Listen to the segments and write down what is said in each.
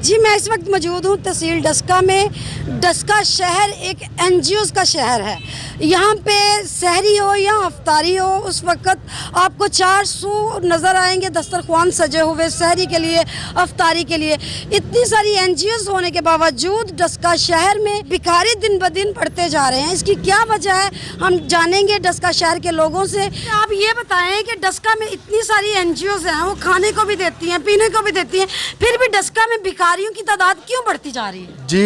जी मैं इस वक्त मौजूद हूँ तहसील डस्का में। डस्का शहर एक एनजीओज़ का शहर है। यहाँ पे सहरी हो या अफ्तारी हो, उस वक्त आपको 400 नज़र आएंगे दस्तरख्वान सजे हुए सहरी के लिए, अफ्तारी के लिए। इतनी सारी एनजीओज़ होने के बावजूद डस्का शहर में भिखारी दिन ब दिन बढ़ते जा रहे हैं। इसकी क्या वजह है हम जानेंगे डस्का शहर के लोगों से। आप ये बताएं कि डस्का में इतनी सारी एनजीओज़ हैं, वो खाने को भी देती हैं, पीने को भी देती हैं, फिर भी डस्का में भिखारियों की तादाद क्यों बढ़ती जा रही है? जी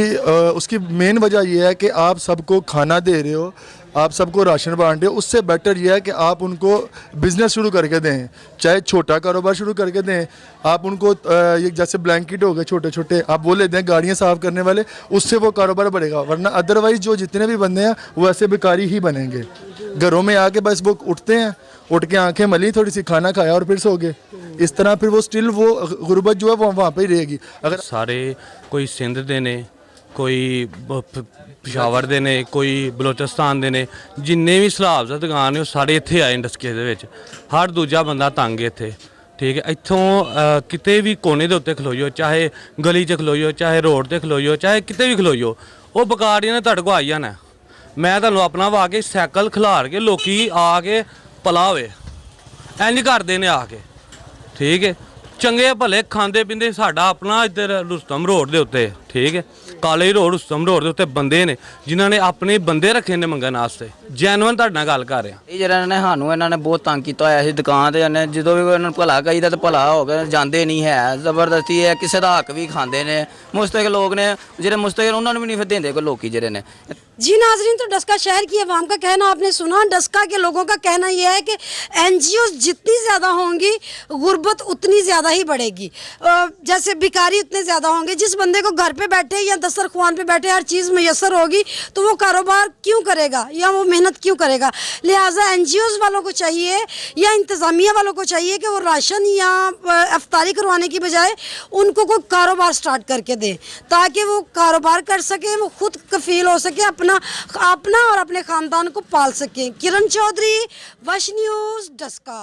उसकी मेन वजह यह है कि आप सबको खाना दे रहे हो, आप सबको राशन बांट रहे हो। उससे बेटर यह है कि आप उनको बिज़नेस शुरू करके दें, चाहे छोटा कारोबार शुरू करके दें। आप उनको ये जैसे ब्लैंकेट हो गए छोटे छोटे, आप वो ले दें, गाड़ियाँ साफ़ करने वाले, उससे वो कारोबार बढ़ेगा। वरना अदरवाइज़ जो जितने भी बंदे हैं वो ऐसे भिखारी ही बनेंगे। घरों में आके बस वो उठते हैं, उठ के आंखें मली, थोड़ी सी खाना खाया और फिर सो गए। इस तरह फिर वो स्टिल वो गुर्बत जो है वो वहाँ पे ही रहेगी। अगर सारे कोई सिंध दे ने, कोई पिशावर दे ने, कोई बलोचिस्तान दे ने, जिन्ने भी सलाब दा दुकान ने सारे इत्थे आए डस्के दे विच। हर दूजा बंदा तंग इत्थे, ठीक है। इत्थों किते भी कोने दे उत्ते खलोइयो, चाहे गली च खलोइयो, चाहे रोड ते खलोइयो, चाहे किते भी खलोइयो, वो बकारियां ने तुहाडे कोल आई जाना। मैं तुहानूं अपना वा के साइकिल खिलार के लोकी आ के भला होवे इंज करदे ने आके, ठीक है। चंगे भले खांदे पींदे साडा अपना इधर रुस्तम रोड दे उत्ते, ठीक है, कालेज रोड रुस्तम रोड दे उत्ते बंदे ने जिन्हां ने अपने बंदे रखे ने मंगण वास्ते। जैनुअन तुहाडे नाल गल कर रहा। ਇਹ ਜਿਹੜਾ ਨੇ ਸਾਨੂੰ ਇਹਨਾਂ ਨੇ ਬਹੁਤ ਤੰਗ ਕੀਤਾ ਹੋਇਆ ਸੀ ਦੁਕਾਨ ਤੇ। ਇਹਨੇ ਜਦੋਂ ਵੀ ਇਹਨਾਂ ਨੂੰ ਭਲਾ ਕਹੀਦਾ ਤਾਂ ਭਲਾ ਹੋ ਕੇ ਜਾਂਦੇ ਨਹੀਂ ਹੈ, ਜ਼ਬਰਦਸਤੀ ਹੈ, ਕਿਸੇ ਦਾ ਹੱਕ ਵੀ ਖਾਂਦੇ ਨੇ। मुस्तक लोग ने ਜਿਹੜੇ मुस्तक उन्होंने भी नहीं फिर देंदे कोई लोग ਜਿਹੜੇ ਨੇ। जी नाजरीन, तो डस्का शहर की अवाम का कहना आपने सुना। डस्का के लोगों का कहना यह है कि एनजीओ जितनी ज़्यादा होंगी गुर्बत उतनी ज़्यादा ही बढ़ेगी। जैसे भिखारी उतने ज़्यादा होंगे, जिस बंदे को घर पे बैठे या दस्तरख्वान पे बैठे हर चीज़ मैसर होगी तो वो कारोबार क्यों करेगा या वो मेहनत क्यों करेगा। लिहाजा एनजीओज़ वालों को चाहिए या इंतज़ामिया वालों को चाहिए कि वो राशन या अफ्तारी करवाने की बजाय उनको कोई कारोबार स्टार्ट करके दें, ताकि वो कारोबार कर सकें, वो खुद कफील हो सके, अपना और अपने ख़ानदान को पाल सकें। किरण चौधरी, वश न्यूज़, डस्का।